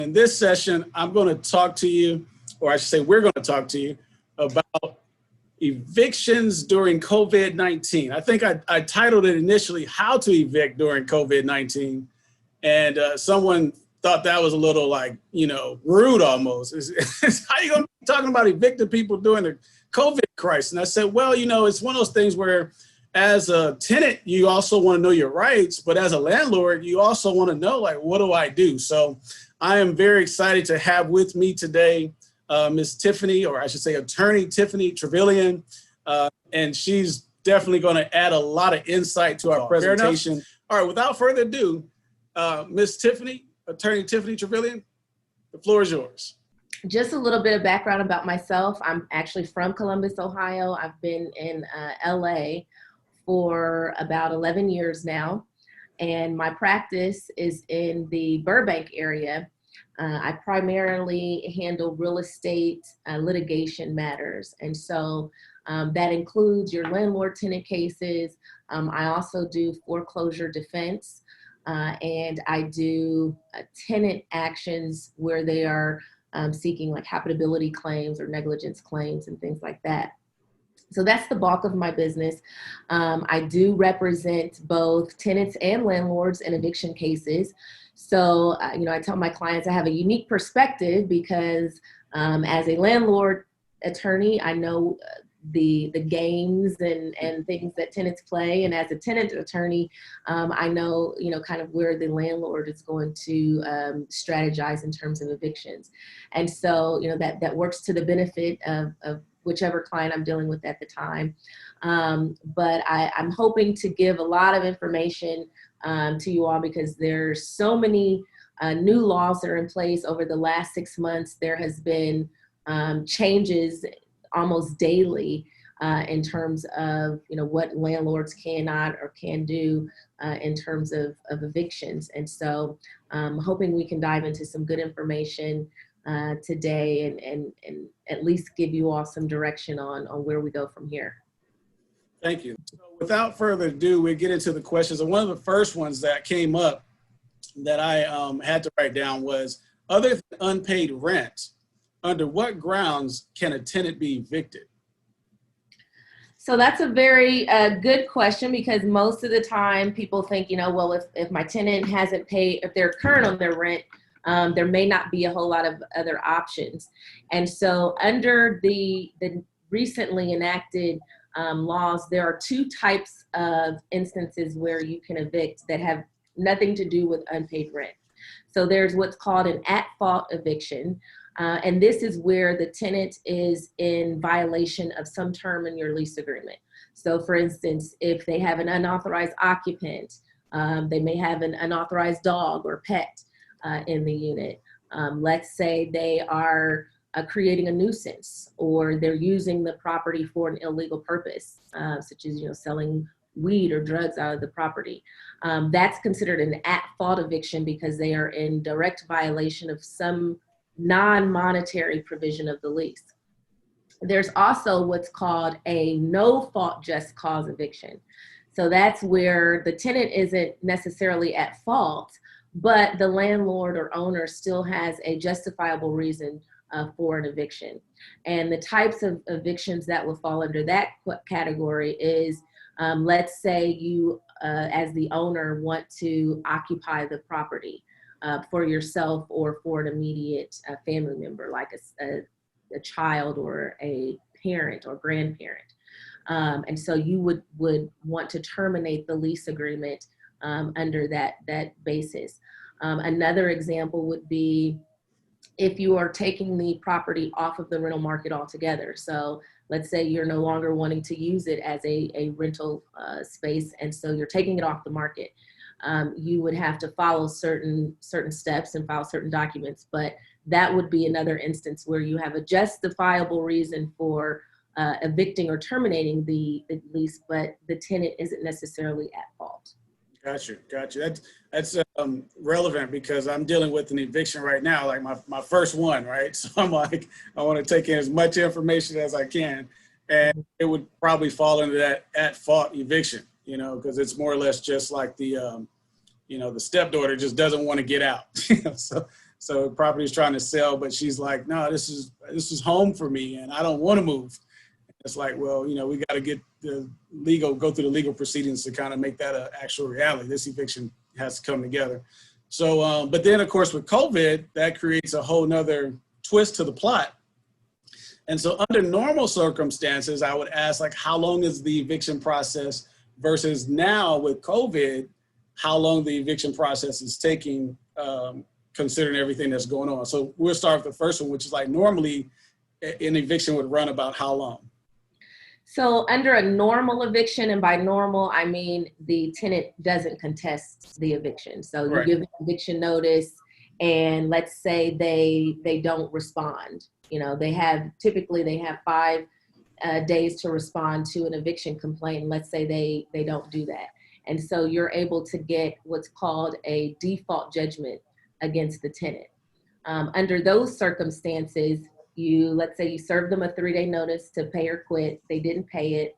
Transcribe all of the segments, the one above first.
In this session, I'm going to talk to you, or I should say we're going to talk to you about evictions during COVID-19. I think I titled it initially, How to Evict During COVID-19. And someone thought that was a little like, rude almost. How are you going to be talking about evicting people during the COVID crisis? And I said, well, it's one of those things where as a tenant, you also want to know your rights, but as a landlord, you also want to know, like, what do I do? So I am very excited to have with me today Ms. Tiffany, or I should say Attorney Tiffany Travillion, and she's definitely going to add a lot of insight to our presentation. All right, without further ado, Ms. Tiffany, Attorney Tiffany Travillion, the floor is yours. Just a little bit of background about myself. I'm actually from Columbus, Ohio. I've been in LA for about 11 years now, and my practice is in the Burbank area. I primarily handle real estate litigation matters, and so that includes your landlord-tenant cases. I also do foreclosure defense, and I do tenant actions where they are seeking like habitability claims or negligence claims and things like that. So that's the bulk of my business. I do represent both tenants and landlords in eviction cases. So, I tell my clients I have a unique perspective because as a landlord attorney, I know the games and things that tenants play. And as a tenant attorney, I know, kind of where the landlord is going to strategize in terms of evictions. And so, that works to the benefit of whichever client I'm dealing with at the time. But I'm hoping to give a lot of information to you all because there's so many new laws that are in place over the last 6 months. There has been changes almost daily in terms of what landlords cannot or can do in terms of evictions. And so I'm hoping we can dive into some good information today and at least give you all some direction on where we go from here. Thank you. So without further ado, we get into the questions. And one of the first ones that came up that I had to write down was, other than unpaid rent, under what grounds can a tenant be evicted? So that's a very good question, because most of the time people think, well, if my tenant hasn't paid, if they're current on their rent, there may not be a whole lot of other options. And so under the recently enacted laws, there are two types of instances where you can evict that have nothing to do with unpaid rent. So there's what's called an at-fault eviction. And this is where the tenant is in violation of some term in your lease agreement. So for instance, if they have an unauthorized occupant, they may have an unauthorized dog or pet in the unit. Let's say they are creating a nuisance, or they're using the property for an illegal purpose, such as selling weed or drugs out of the property. That's considered an at-fault eviction because they are in direct violation of some non-monetary provision of the lease. There's also what's called a no-fault just cause eviction. So that's where the tenant isn't necessarily at fault, but the landlord or owner still has a justifiable reason for an eviction. And the types of evictions that will fall under that category is, let's say you, as the owner, want to occupy the property for yourself or for an immediate family member, like a child or a parent or grandparent. And so you would want to terminate the lease agreement under that basis. Another example would be if you are taking the property off of the rental market altogether. So let's say you're no longer wanting to use it as a rental space, and so you're taking it off the market. You would have to follow certain steps and file certain documents, but that would be another instance where you have a justifiable reason for evicting or terminating the lease, but the tenant isn't necessarily at fault. Gotcha. That's relevant because I'm dealing with an eviction right now, like my first one, right? So I'm like, I want to take in as much information as I can, and it would probably fall into that at-fault eviction, because it's more or less just like the, the stepdaughter just doesn't want to get out. So the property's trying to sell, but she's like, no, this is home for me and I don't want to move. It's like, well, you know, we got to go through the legal proceedings to kind of make that an actual reality. This eviction has to come together. So, but then of course with COVID, that creates a whole nother twist to the plot. And so under normal circumstances, I would ask, like, how long is the eviction process versus now with COVID, how long the eviction process is taking, considering everything that's going on. So we'll start with the first one, which is like normally an eviction would run about how long? So under a normal eviction, and by normal, I mean the tenant doesn't contest the eviction. So you give an eviction notice and let's say they don't respond. You know, typically they have 5 days to respond to an eviction complaint. And let's say they don't do that. And so you're able to get what's called a default judgment against the tenant. Under those circumstances, let's say you serve them a 3-day notice to pay or quit. They didn't pay it.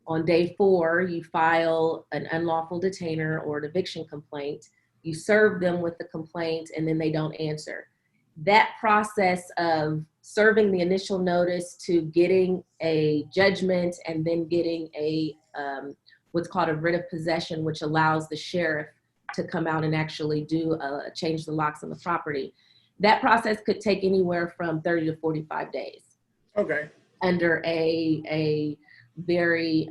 On day 4, you file an unlawful detainer or an eviction complaint. You serve them with the complaint and then they don't answer. That process of serving the initial notice to getting a judgment and then getting a what's called a writ of possession, which allows the sheriff to come out and actually change the locks on the property. That process could take anywhere from 30 to 45 days. Okay. Under a very,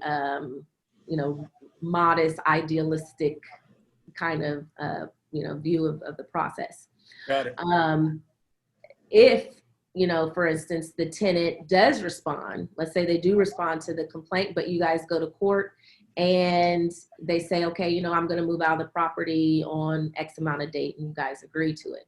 modest, idealistic kind of, view of the process. Got it. If, for instance, the tenant does respond, let's say they do respond to the complaint, but you guys go to court and they say, okay, I'm going to move out of the property on X amount of date and you guys agree to it.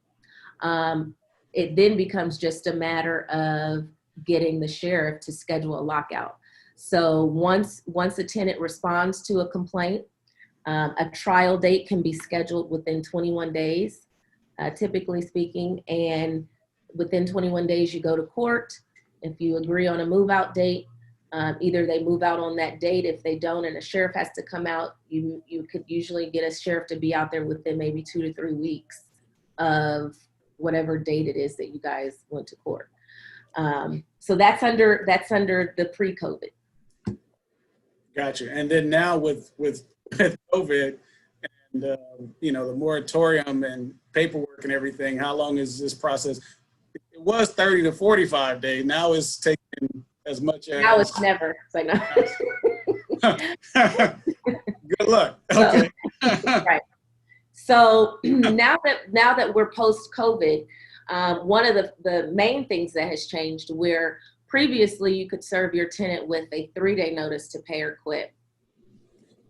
It then becomes just a matter of getting the sheriff to schedule a lockout. So once a tenant responds to a complaint, a trial date can be scheduled within 21 days, typically speaking, and within 21 days you go to court. If you agree on a move out date, either they move out on that date. If they don't and a sheriff has to come out, you could usually get a sheriff to be out there within maybe 2 to 3 weeks of whatever date it is that you guys went to court. So that's under the pre-COVID. Gotcha. And then now with COVID and the moratorium and paperwork and everything, how long is this process? It was 30 to 45 days. Now it's taking as much as. Now it's never. So no. Good luck. Okay. Right. So now that we're post-COVID, one of the main things that has changed, where previously you could serve your tenant with a 3-day notice to pay or quit,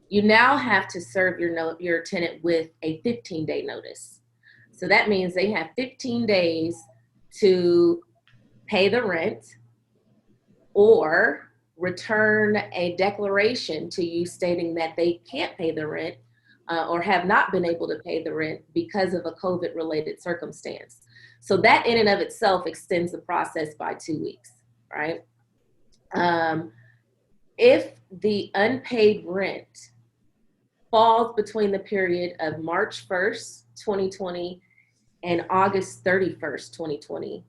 you now have to serve your tenant with a 15-day notice. So that means they have 15 days to pay the rent or return a declaration to you stating that they can't pay the rent or have not been able to pay the rent because of a COVID-related circumstance. So that in and of itself extends the process by 2 weeks, right? If the unpaid rent falls between the period of March 1st, 2020 and August 31st, 2020,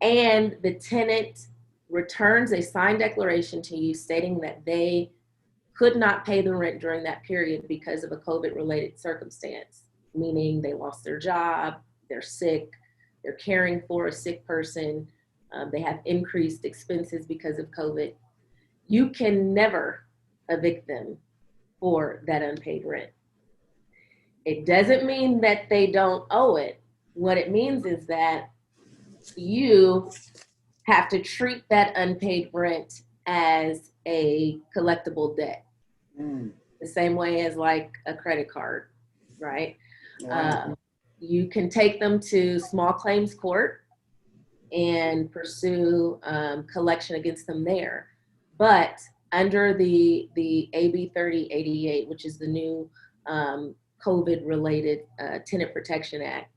and the tenant returns a signed declaration to you stating that they could not pay the rent during that period because of a COVID-related circumstance, meaning they lost their job, they're sick, they're caring for a sick person, they have increased expenses because of COVID, you can never evict them for that unpaid rent. It doesn't mean that they don't owe it. What it means is that you have to treat that unpaid rent as a collectible debt. The same way as like a credit card, right? Wow. You can take them to small claims court and pursue collection against them there. But under the AB 3088, which is the new COVID-related Tenant Protection Act,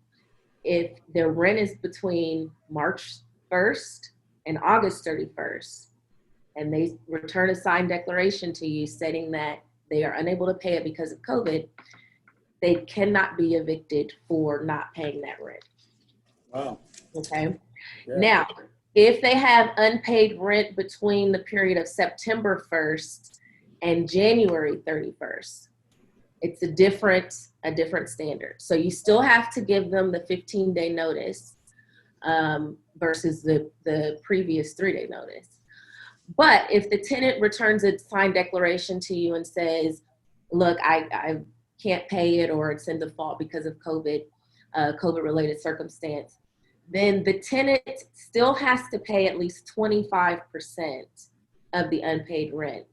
if their rent is between March 1st and August 31st, and they return a signed declaration to you stating that they are unable to pay it because of COVID, they cannot be evicted for not paying that rent. Wow. Okay. Yeah. Now, if they have unpaid rent between the period of September 1st and January 31st, it's a different standard. So you still have to give them the 15-day notice versus the previous 3-day notice. But if the tenant returns a signed declaration to you and says, look, I can't pay it, or it's in default because of COVID-related circumstance, then the tenant still has to pay at least 25% of the unpaid rent.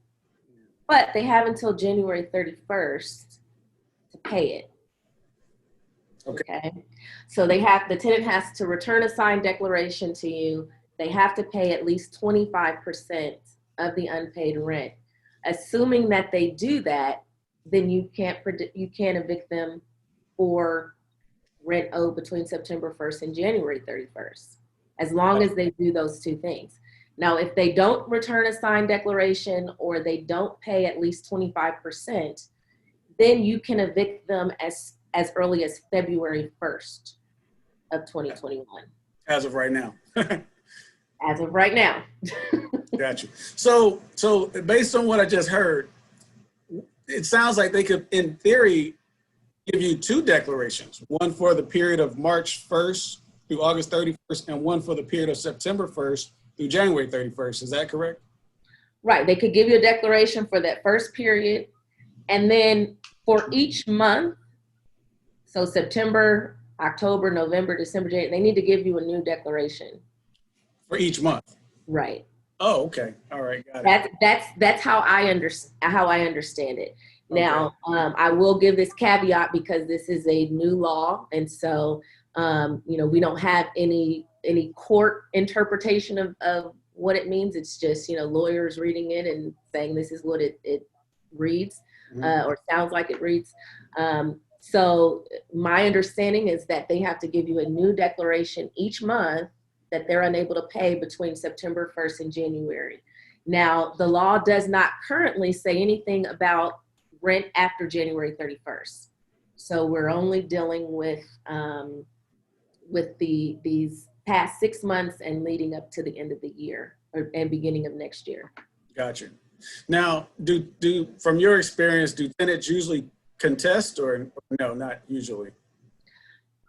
But they have until January 31st to pay it. Okay. So the tenant has to return a signed declaration to you. They have to pay at least 25% of the unpaid rent. Assuming that they do that, then you can't evict them for rent owed between September 1st and January 31st, as long as they do those two things. Now, if they don't return a signed declaration or they don't pay at least 25%, then you can evict them as early as February 1st of 2021. As of right now. As of right now. Gotcha. So based on what I just heard, it sounds like they could, in theory, give you two declarations, one for the period of March 1st through August 31st, and one for the period of September 1st through January 31st. Is that correct? Right. They could give you a declaration for that first period. And then for each month, so September, October, November, December, January, they need to give you a new declaration. For each month? Right. Oh, okay. All right. Got it. That's how I understand it. Now, I will give this caveat because this is a new law, and so we don't have any court interpretation of what it means. It's just lawyers reading it and saying this is what it reads, or sounds like it reads. So my understanding is that they have to give you a new declaration each month that they're unable to pay between September 1st and January. Now, the law does not currently say anything about rent after January 31st. So we're only dealing with these past 6 months and leading up to the end of the year and beginning of next year. Gotcha. Now, do from your experience, do tenants usually contest or no, not usually?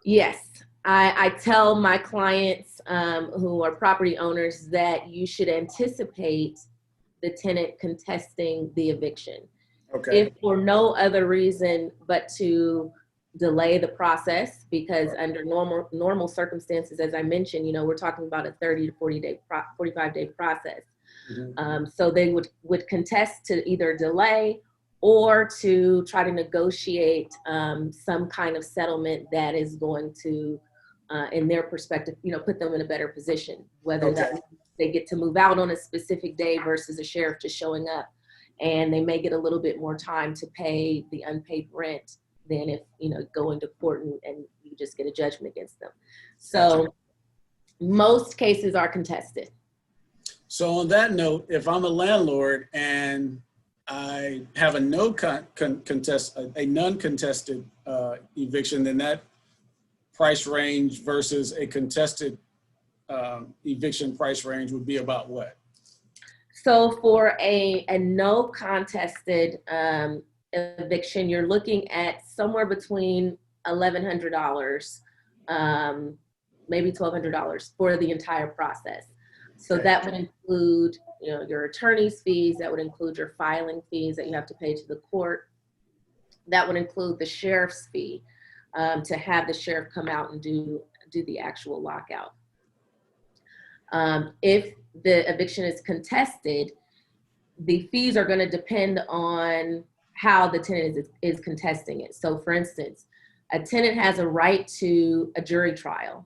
Yes. I tell my clients who are property owners that you should anticipate the tenant contesting the eviction. Okay. If for no other reason but to delay the process, because under normal circumstances, as I mentioned, we're talking about a 30 to 45-day process. So they would contest to either delay or to try to negotiate some kind of settlement that is going to, in their perspective, put them in a better position, whether that means they get to move out on a specific day versus a sheriff just showing up, and they may get a little bit more time to pay the unpaid rent than if, going to court and you just get a judgment against them. So most cases are contested. So on that note, if I'm a landlord and I have a non-contested eviction, then that price range versus a contested eviction price range would be about what? So for a no contested eviction, you're looking at somewhere between $1,100, maybe $1,200 for the entire process. So that would include, your attorney's fees. That would include your filing fees that you have to pay to the court. That would include the sheriff's fee to have the sheriff come out and do the actual lockout. If the eviction is contested, the fees are going to depend on how the tenant is contesting it. So for instance, a tenant has a right to a jury trial,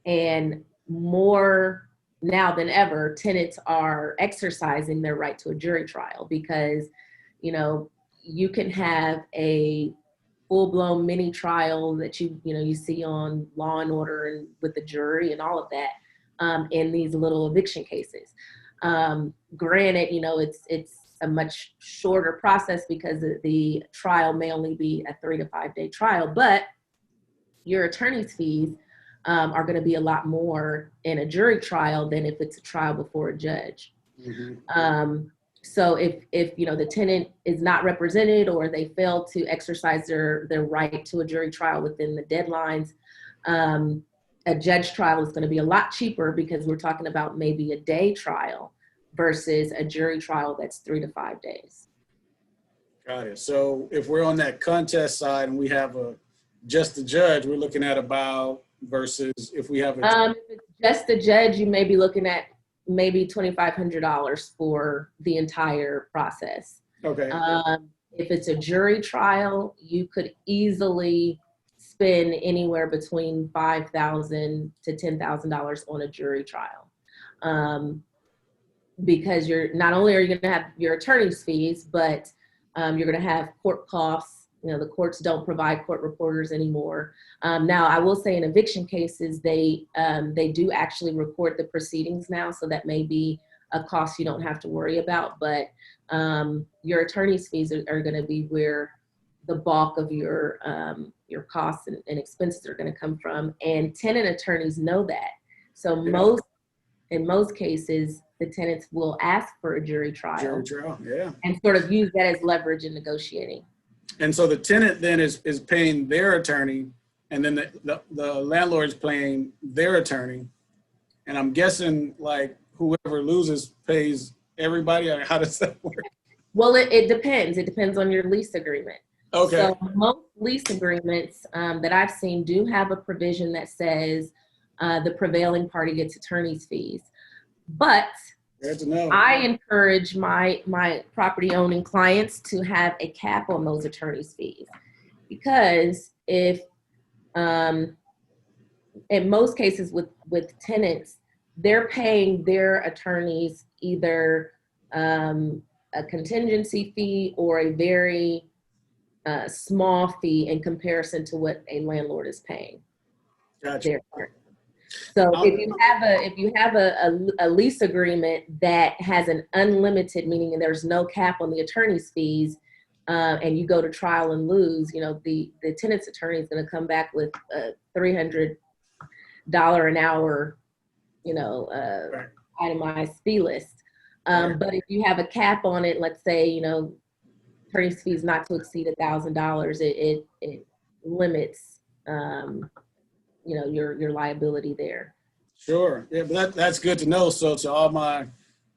and more now than ever, tenants are exercising their right to a jury trial because, you can have a full-blown mini trial that you see on Law and Order and with the jury and all of that in these little eviction cases. Granted, it's a much shorter process because the trial may only be a 3 to 5 day trial, but your attorney's fees are going to be a lot more in a jury trial than if it's a trial before a judge. So if you know the tenant is not represented or they fail to exercise their right to a jury trial within the deadlines, a judge trial is going to be a lot cheaper because we're talking about maybe a day trial versus a jury trial that's 3 to 5 days. Got it. So if we're on that contest side and we have just a judge, we're looking at about versus if we have if it's just a judge, you may be looking at maybe $2,500 for the entire process. Okay. If it's a jury trial, you could easily spend anywhere between $5,000 to $10,000 on a jury trial, because you're not only are you going to have your attorney's fees, but you're going to have court costs. You know, the courts don't provide court reporters anymore. Now, I will say in eviction cases, they do actually record the proceedings now, so that may be a cost you don't have to worry about. But your attorney's fees are going to be where the bulk of your costs and expenses are going to come from, and tenant attorneys know that. So in most cases, the tenants will ask for a jury trial, and sort of use that as leverage in negotiating. And so the tenant then is paying their attorney, and then the landlord's paying their attorney. And I'm guessing like whoever loses pays everybody. Or how does that work? Well, it depends. It depends on your lease agreement. Okay. So most lease agreements that I've seen do have a provision that says the prevailing party gets attorney's fees. But I encourage my property owning clients to have a cap on those attorney's fees, because if in most cases with tenants, they're paying their attorneys either a contingency fee or a very small fee in comparison to what a landlord is paying. Gotcha. So if you have a lease agreement that has an unlimited, meaning there's no cap on the attorney's fees, and you go to trial and lose, you know, the tenant's attorney is going to come back with a $300 an hour, you know, itemized fee list. But if you have a cap on it, let's say, you know, attorney's fees not to exceed $1,000, it limits you know, your liability there. Sure. Yeah, but that's good to know. So to all my,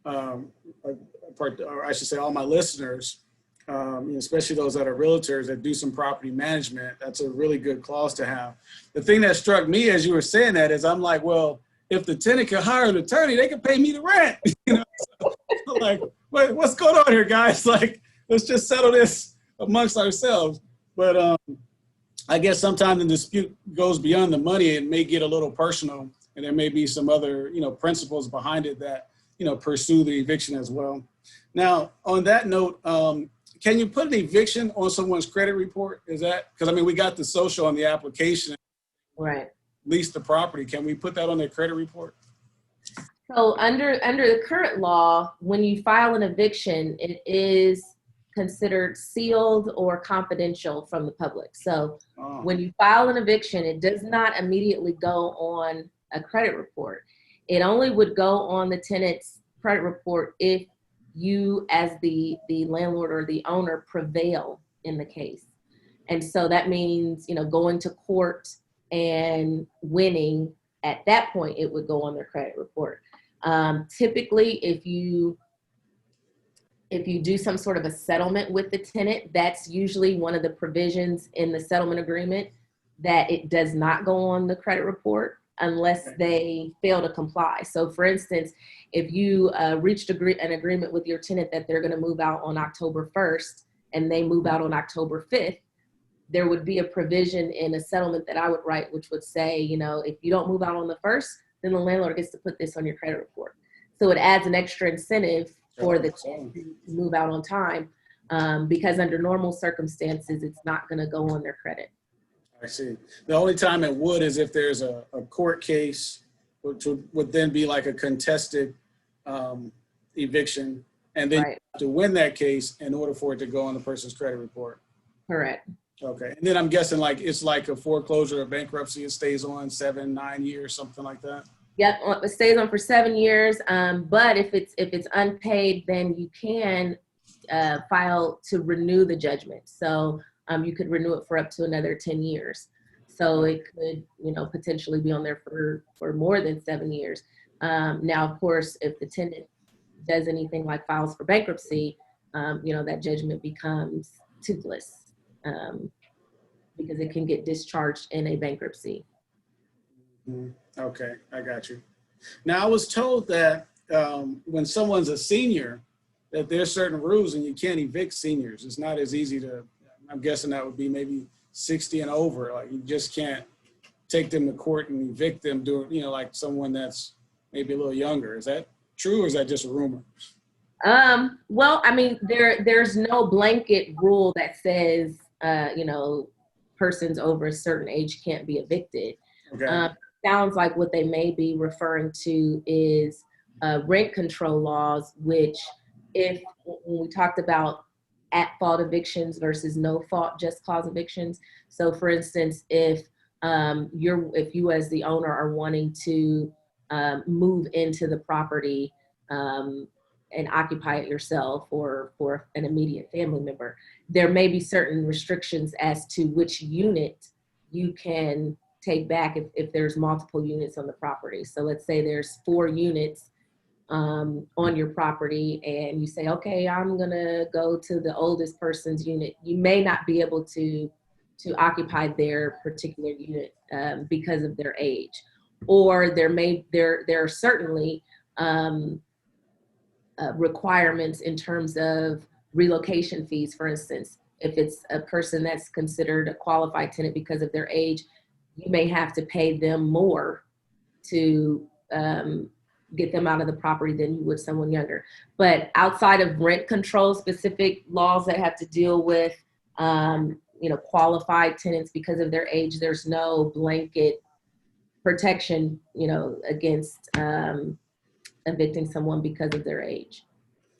or I should say all my listeners, especially those that are realtors that do some property management, that's a really good clause to have. The thing that struck me as you were saying that is I'm like, well, if the tenant could hire an attorney, they could pay me the rent. You know, so, like, what's going on here, guys? Like, let's just settle this amongst ourselves. But I guess sometimes the dispute goes beyond the money. It may get a little personal, and there may be some other, you know, principles behind it that, you know, pursue the eviction as well. Now, on that note, can you put an eviction on someone's credit report? Is that, because I mean, we got the social on the application, right? Lease the property. Can we put that on their credit report? So under the current law, when you file an eviction, it is considered sealed or confidential from the public. So when you file an eviction, it does not immediately go on a credit report. It only would go on the tenant's credit report if you, as the landlord or the owner, prevail in the case. And so that means, you know, going to court and winning. At that point, it would go on their credit report. Typically, if you do some sort of a settlement with the tenant, that's usually one of the provisions in the settlement agreement that it does not go on the credit report unless they fail to comply. So for instance, if you reached an agreement with your tenant that they're going to move out on October 1st and they move out on October 5th, there would be a provision in a settlement that I would write, which would say, you know, if you don't move out on the 1st, then the landlord gets to put this on your credit report. So it adds an extra incentive for the tenant to move out on time, because under normal circumstances, it's not going to go on their credit. I see. The only time it would is if there's a court case, which would then be like a contested eviction, and then you have to win that case in order for it to go on the person's credit report. Correct. Okay. And then I'm guessing like it's like a foreclosure or bankruptcy, it stays on 7, 9 years, something like that. Yep, it stays on for 7 years. But if it's unpaid, then you can file to renew the judgment. So you could renew it for up to another 10 years. So it could, potentially be on there for more than 7 years. Now, of course, if the tenant does anything like files for bankruptcy, that judgment becomes toothless because it can get discharged in a bankruptcy. Okay, I got you. Now, I was told that when someone's a senior, that there's certain rules and you can't evict seniors. It's not as easy to, I'm guessing that would be maybe 60 and over. Like you just can't take them to court and evict them doing, like someone that's maybe a little younger. Is that true or is that just a rumor? Well, I mean, there's no blanket rule that says, persons over a certain age can't be evicted. Okay. Sounds like what they may be referring to is rent control laws, which when we talked about at-fault evictions versus no-fault just cause evictions. So for instance, if you as the owner are wanting to move into the property and occupy it yourself or for an immediate family member, there may be certain restrictions as to which unit you can take back if there's multiple units on the property. So let's say there's 4 units on your property and you say, okay, I'm gonna go to the oldest person's unit. You may not be able to occupy their particular unit because of their age. Or there are certainly requirements in terms of relocation fees. For instance, if it's a person that's considered a qualified tenant because of their age, you may have to pay them more to get them out of the property than you would someone younger. But outside of rent control specific laws that have to deal with, qualified tenants because of their age, there's no blanket protection, against evicting someone because of their age.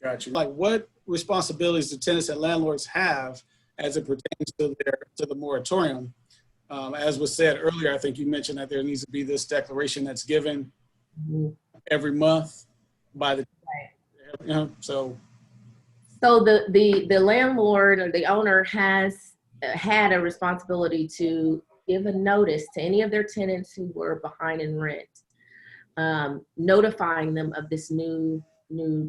Got you. Like what responsibilities do tenants and landlords have as it pertains to the moratorium? As was said earlier, I think you mentioned that there needs to be this declaration that's given every month by the, so the landlord or the owner has had a responsibility to give a notice to any of their tenants who were behind in rent, notifying them of this new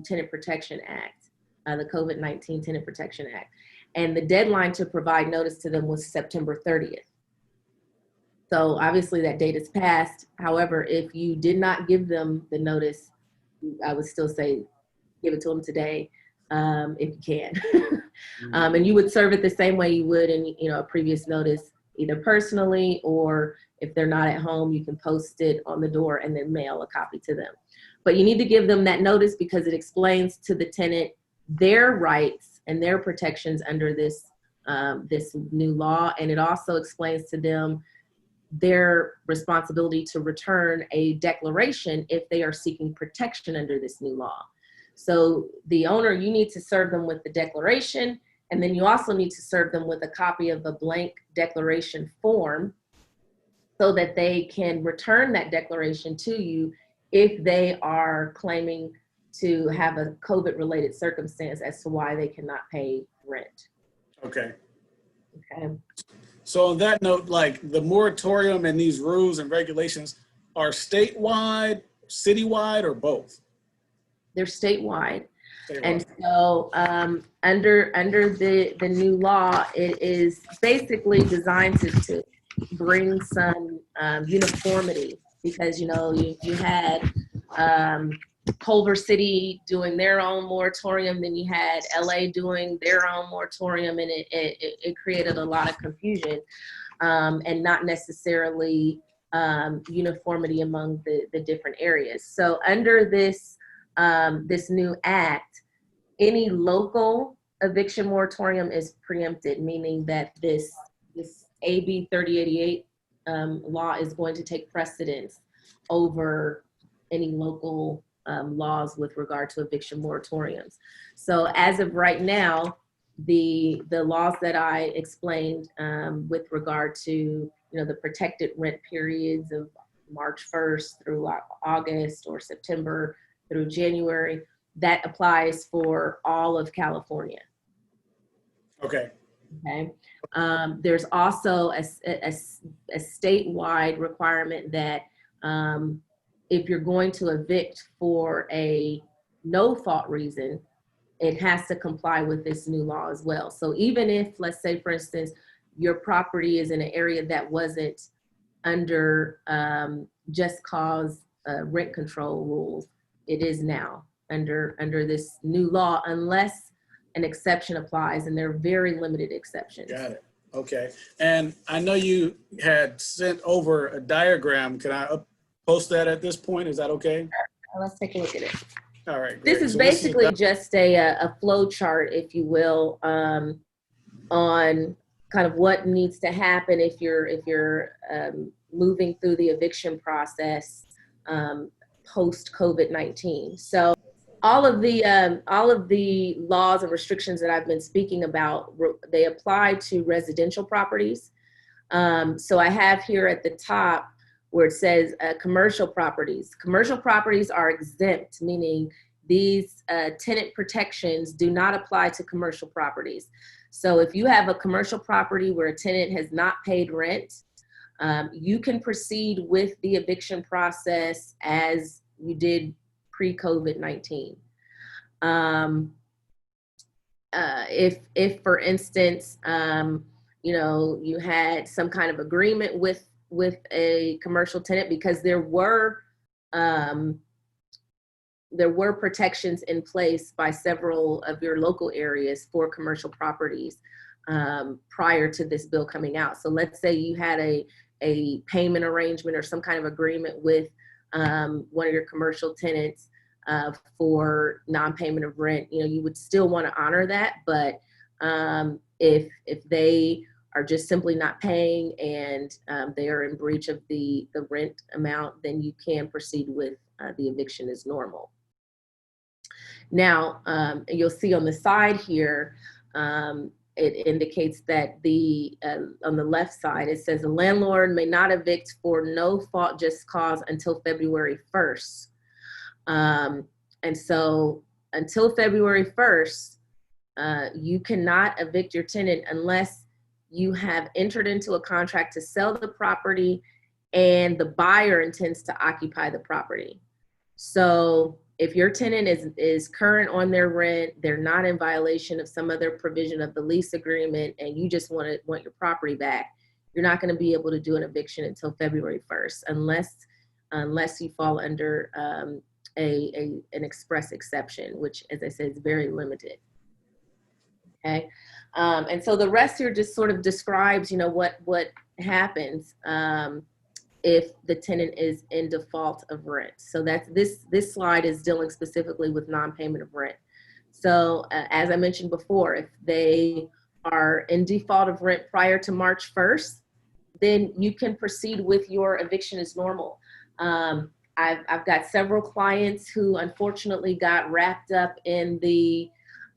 Tenant Protection Act, the COVID-19 Tenant Protection Act. And the deadline to provide notice to them was September 30th. So obviously that date is passed. However, if you did not give them the notice, I would still say give it to them today, if you can. And you would serve it the same way you would in a previous notice, either personally or if they're not at home, you can post it on the door and then mail a copy to them. But you need to give them that notice because it explains to the tenant their rights and their protections under this new law, and it also explains to them their responsibility to return a declaration if they are seeking protection under this new law. So the owner, you need to serve them with the declaration, and then you also need to serve them with a copy of a blank declaration form so that they can return that declaration to you if they are claiming to have a COVID-related circumstance as to why they cannot pay rent. Okay. Okay. So on that note, like the moratorium and these rules and regulations are statewide, citywide, or both? They're statewide. Statewide. And so under the new law, it is basically designed to bring some uniformity because, you had Culver City doing their own moratorium, then you had LA doing their own moratorium, and it created a lot of confusion and not necessarily uniformity among the different areas. So under this new act, any local eviction moratorium is preempted, meaning that this AB 3088 law is going to take precedence over any local laws with regard to eviction moratoriums. So as of right now, the laws that I explained with regard to the protected rent periods of March 1st through August or September through January, that applies for all of California. Okay. Okay. There's also a statewide requirement that if you're going to evict for a no fault reason, it has to comply with this new law as well. So even if, let's say, for instance, your property is in an area that wasn't under just cause rent control rules, it is now under this new law, unless an exception applies, and there are very limited exceptions. Got it. Okay. And I know you had sent over a diagram. Can I post that at this point? Is that okay? Let's take a look at it. All right. Great. This is basically just a flow chart, if you will, on kind of what needs to happen if you're moving through the eviction process post COVID-19. So all of the laws and restrictions that I've been speaking about, they apply to residential properties. So I have here at the top where it says commercial properties. Commercial properties are exempt, meaning these tenant protections do not apply to commercial properties. So if you have a commercial property where a tenant has not paid rent, you can proceed with the eviction process as you did pre-COVID-19. If for instance, you had some kind of agreement with a commercial tenant, because there were protections in place by several of your local areas for commercial properties prior to this bill coming out. So let's say you had a payment arrangement or some kind of agreement with one of your commercial tenants for non-payment of rent. You would still want to honor that, but if they are just simply not paying and they are in breach of the rent amount, then you can proceed with the eviction as normal. Now, you'll see on the side here, it indicates that on the left side, it says the landlord may not evict for no fault just cause until February 1st. And so until February 1st, you cannot evict your tenant unless you have entered into a contract to sell the property and the buyer intends to occupy the property. So if your tenant is current on their rent, they're not in violation of some other provision of the lease agreement, and you just want your property back, you're not going to be able to do an eviction until February 1st, unless you fall under an express exception, which, as I said, is very limited. Okay, and so the rest here just sort of describes, what happens if the tenant is in default of rent. So that's this slide is dealing specifically with non-payment of rent. So as I mentioned before, if they are in default of rent prior to March 1st, then you can proceed with your eviction as normal. I've got several clients who unfortunately got wrapped up in the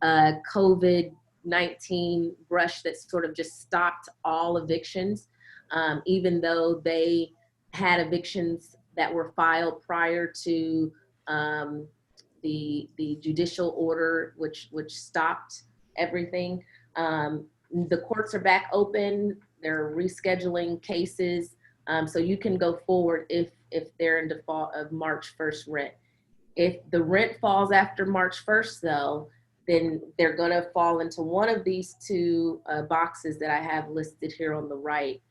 COVID-19 brush that sort of just stopped all evictions, even though they had evictions that were filed prior to the judicial order, which stopped everything. The courts are back open. They're rescheduling cases, so you can go forward if they're in default of March 1st rent. If the rent falls after March 1st, though, then they're going to fall into one of these two boxes that I have listed here on the right.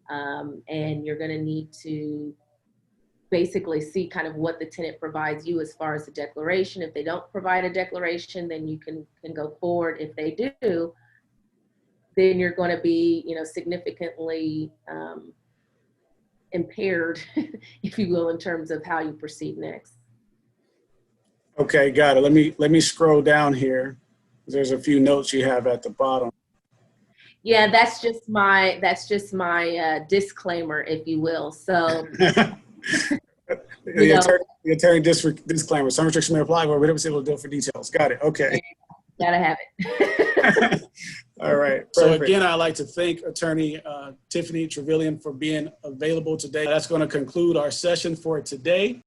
And you're going to need to basically see kind of what the tenant provides you as far as the declaration. If they don't provide a declaration, then you can go forward. If they do, then you're going to be, significantly impaired, if you will, in terms of how you proceed next. Okay, got it. Let me scroll down here. There's a few notes you have at the bottom. Yeah, that's just my disclaimer, if you will. So the attorney disclaimer: some restrictions may apply, but we don't see able to deal for details. Got it. Okay. Gotta have it. All right. So Perfect. again, I'd like to thank Attorney Tiffany Travillion for being available today. That's going to conclude our session for today.